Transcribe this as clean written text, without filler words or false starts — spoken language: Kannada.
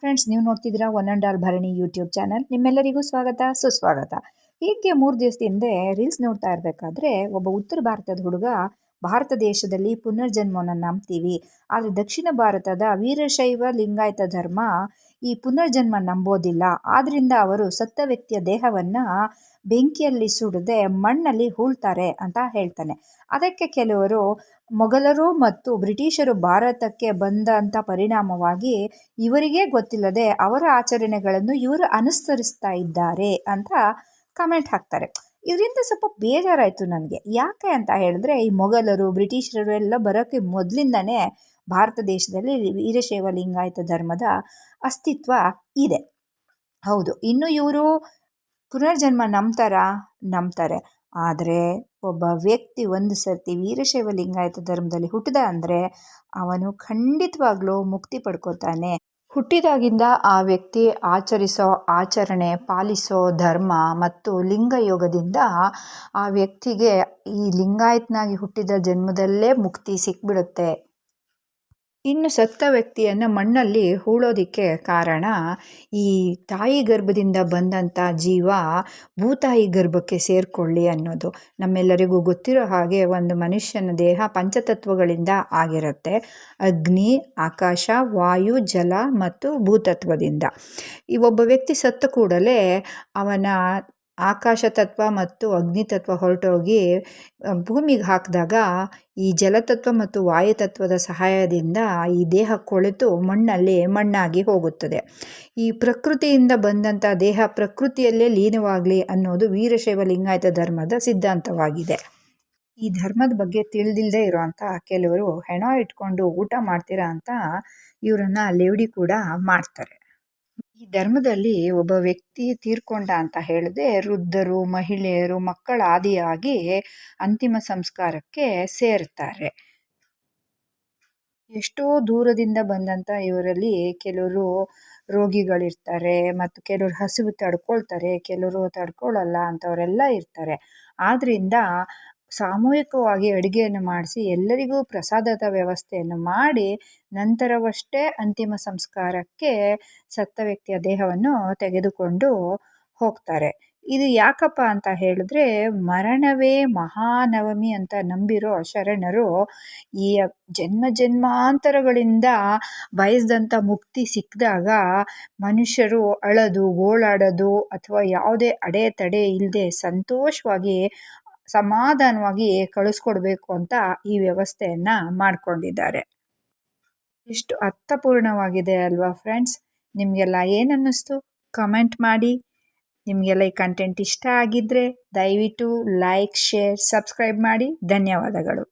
ಫ್ರೆಂಡ್ಸ್, ನೀವು ನೋಡ್ತಿದ್ದೀರಾ one and all Bharani YouTube channel. ನಿಮ್ಮೆಲ್ಲರಿಗೂ ಸ್ವಾಗತ ಸುಸ್ವಾಗತ. ಹೀಗೆ 3 ದಿವಸದ ಹಿಂದೆ ರೀಲ್ಸ್ ನೋಡ್ತಾ ಇರಬೇಕಾದ್ರೆ ಒಬ್ಬ ಉತ್ತರ ಭಾರತದ ಹುಡುಗ, ಭಾರತ ದೇಶದಲ್ಲಿ ಪುನರ್ಜನ್ಮವನ್ನು ನಂಬ್ತೀವಿ, ಆದರೆ ದಕ್ಷಿಣ ಭಾರತದ ವೀರಶೈವ ಲಿಂಗಾಯತ ಧರ್ಮ ಈ ಪುನರ್ಜನ್ಮ ನಂಬೋದಿಲ್ಲ, ಆದ್ರಿಂದ ಅವರು ಸತ್ತ ವ್ಯಕ್ತಿಯ ದೇಹವನ್ನು ಬೆಂಕಿಯಲ್ಲಿ ಸುಡದೆ ಮಣ್ಣಲ್ಲಿ ಹೂಳ್ತಾರೆ ಅಂತ ಹೇಳ್ತಾನೆ. ಅದಕ್ಕೆ ಕೆಲವರು ಮೊಘಲರು ಮತ್ತು ಬ್ರಿಟಿಷರು ಭಾರತಕ್ಕೆ ಬಂದಂಥ ಪರಿಣಾಮವಾಗಿ ಇವರಿಗೇ ಗೊತ್ತಿಲ್ಲದೆ ಅವರ ಆಚರಣೆಗಳನ್ನು ಇವರು ಅನುಸರಿಸ್ತಾ ಇದ್ದಾರೆ ಅಂತ ಕಮೆಂಟ್ ಹಾಕ್ತಾರೆ. ಇದರಿಂದ ಸ್ವಲ್ಪ ಬೇಜಾರಾಯಿತು ನನಗೆ. ಯಾಕೆ ಅಂತ ಹೇಳಿದ್ರೆ, ಈ ಮೊಘಲರು ಬ್ರಿಟಿಷರು ಎಲ್ಲ ಬರೋಕ್ಕೆ ಮೊದಲಿಂದನೇ ಭಾರತ ದೇಶದಲ್ಲಿ ವೀರಶೈವ ಲಿಂಗಾಯತ ಧರ್ಮದ ಅಸ್ತಿತ್ವ ಇದೆ. ಹೌದು, ಇನ್ನು ಇವರು ಪುನರ್ಜನ್ಮ ನಂಬ್ತಾರೆ. ಆದರೆ ಒಬ್ಬ ವ್ಯಕ್ತಿ ಒಂದು ಸರ್ತಿ ವೀರಶೈವ ಲಿಂಗಾಯತ ಧರ್ಮದಲ್ಲಿ ಹುಟ್ಟಿದ ಅಂದರೆ ಅವನು ಖಂಡಿತವಾಗ್ಲೂ ಮುಕ್ತಿ ಪಡ್ಕೋತಾನೆ. ಹುಟ್ಟಿದಾಗಿಂದ ಆ ವ್ಯಕ್ತಿ ಆಚರಿಸೋ ಆಚರಣೆ, ಪಾಲಿಸೋ ಧರ್ಮ ಮತ್ತು ಲಿಂಗಯೋಗದಿಂದ ಆ ವ್ಯಕ್ತಿಗೆ ಈ ಲಿಂಗಾಯತನಾಗಿ ಹುಟ್ಟಿದ ಜನ್ಮದಲ್ಲೇ ಮುಕ್ತಿ ಸಿಕ್ಬಿಡುತ್ತೆ. ಇನ್ನು ಸತ್ತ ವ್ಯಕ್ತಿಯನ್ನು ಮಣ್ಣಲ್ಲಿ ಹೂಳೋದಕ್ಕೆ ಕಾರಣ, ಈ ತಾಯಿ ಗರ್ಭದಿಂದ ಬಂದಂಥ ಜೀವ ಭೂತಾಯಿ ಗರ್ಭಕ್ಕೆ ಸೇರಿಕೊಳ್ಳಿ ಅನ್ನೋದು. ನಮ್ಮೆಲ್ಲರಿಗೂ ಗೊತ್ತಿರೋ ಹಾಗೆ ಒಂದು ಮನುಷ್ಯನ ದೇಹ ಪಂಚತತ್ವಗಳಿಂದ ಆಗಿರುತ್ತೆ. ಅಗ್ನಿ, ಆಕಾಶ, ವಾಯು, ಜಲ ಮತ್ತು ಭೂತತ್ವದಿಂದ. ಈ ಒಬ್ಬ ವ್ಯಕ್ತಿ ಸತ್ತ ಕೂಡಲೇ ಅವನ ಆಕಾಶ ತತ್ವ ಮತ್ತು ಅಗ್ನಿತತ್ವ ಹೊರಟೋಗಿ ಭೂಮಿಗೆ ಹಾಕಿದಾಗ ಈ ಜಲತತ್ವ ಮತ್ತು ವಾಯುತತ್ವದ ಸಹಾಯದಿಂದ ಈ ದೇಹ ಕೊಳೆತು ಮಣ್ಣಾಗಿ ಹೋಗುತ್ತದೆ. ಈ ಪ್ರಕೃತಿಯಿಂದ ಬಂದಂಥ ದೇಹ ಪ್ರಕೃತಿಯಲ್ಲೇ ಲೀನವಾಗಲಿ ಅನ್ನೋದು ವೀರಶೈವ ಲಿಂಗಾಯತ ಧರ್ಮದ ಸಿದ್ಧಾಂತವಾಗಿದೆ. ಈ ಧರ್ಮದ ಬಗ್ಗೆ ತಿಳಿದಿಲ್ಲದೆ ಇರೋವಂಥ ಕೆಲವರು ಹೆಣ ಇಟ್ಕೊಂಡು ಊಟ ಮಾಡ್ತೀರಾ ಅಂತ ಇವರನ್ನು ಲೇವಡಿ ಕೂಡ ಮಾಡ್ತಾರೆ. ಈ ಧರ್ಮದಲ್ಲಿ ಒಬ್ಬ ವ್ಯಕ್ತಿ ತೀರ್ಕೊಂಡ ಅಂತ ಹೇಳಿದ್ರೆ ವೃದ್ಧರು, ಮಹಿಳೆಯರು, ಮಕ್ಕಳ ಆದಿಯಾಗಿ ಅಂತಿಮ ಸಂಸ್ಕಾರಕ್ಕೆ ಸೇರ್ತಾರೆ. ಎಷ್ಟೋ ದೂರದಿಂದ ಬಂದಂಥ ಇವರಲ್ಲಿ ಕೆಲವರು ರೋಗಿಗಳಿರ್ತಾರೆ ಮತ್ತು ಕೆಲವರು ಹಸಿವು ತಡ್ಕೊಳ್ತಾರೆ, ಕೆಲವರು ತಡ್ಕೊಳ್ಳಲ್ಲ ಅಂಥವರೆಲ್ಲ ಇರ್ತಾರೆ. ಆದ್ದರಿಂದ ಸಾಮೂಹಿಕವಾಗಿ ಅಡುಗೆಯನ್ನು ಮಾಡಿಸಿ ಎಲ್ಲರಿಗೂ ಪ್ರಸಾದದ ವ್ಯವಸ್ಥೆಯನ್ನು ಮಾಡಿ ನಂತರವಷ್ಟೇ ಅಂತಿಮ ಸಂಸ್ಕಾರಕ್ಕೆ ಸತ್ತ ವ್ಯಕ್ತಿಯ ದೇಹವನ್ನು ತೆಗೆದುಕೊಂಡು ಹೋಗ್ತಾರೆ. ಇದು ಯಾಕಪ್ಪ ಅಂತ ಹೇಳಿದ್ರೆ, ಮರಣವೇ ಮಹಾನವಮಿ ಅಂತ ನಂಬಿರೋ ಶರಣರು ಈ ಜನ್ಮಾಂತರಗಳಿಂದ ಬಯಸಿದಂಥ ಮುಕ್ತಿ ಸಿಕ್ಕಿದಾಗ ಮನುಷ್ಯರು ಅಳದು ಗೋಳಾಡೋದು ಅಥವಾ ಯಾವುದೇ ಅಡೆತಡೆ ಇಲ್ಲದೆ ಸಂತೋಷವಾಗಿ ಸಮಾಧಾನವಾಗಿ ಕಳಿಸ್ಕೊಡ್ಬೇಕು ಅಂತ ಈ ವ್ಯವಸ್ಥೆಯನ್ನು ಮಾಡಿಕೊಂಡಿದ್ದಾರೆ. ಎಷ್ಟು ಅರ್ಥಪೂರ್ಣವಾಗಿದೆ ಅಲ್ವಾ ಫ್ರೆಂಡ್ಸ್? ನಿಮಗೆಲ್ಲ ಏನನ್ನಿಸ್ತು ಕಮೆಂಟ್ ಮಾಡಿ. ನಿಮಗೆಲ್ಲ ಈ ಕಂಟೆಂಟ್ ಇಷ್ಟ ಆಗಿದ್ದರೆ ದಯವಿಟ್ಟು ಲೈಕ್, ಶೇರ್, ಸಬ್ಸ್ಕ್ರೈಬ್ ಮಾಡಿ. ಧನ್ಯವಾದಗಳು.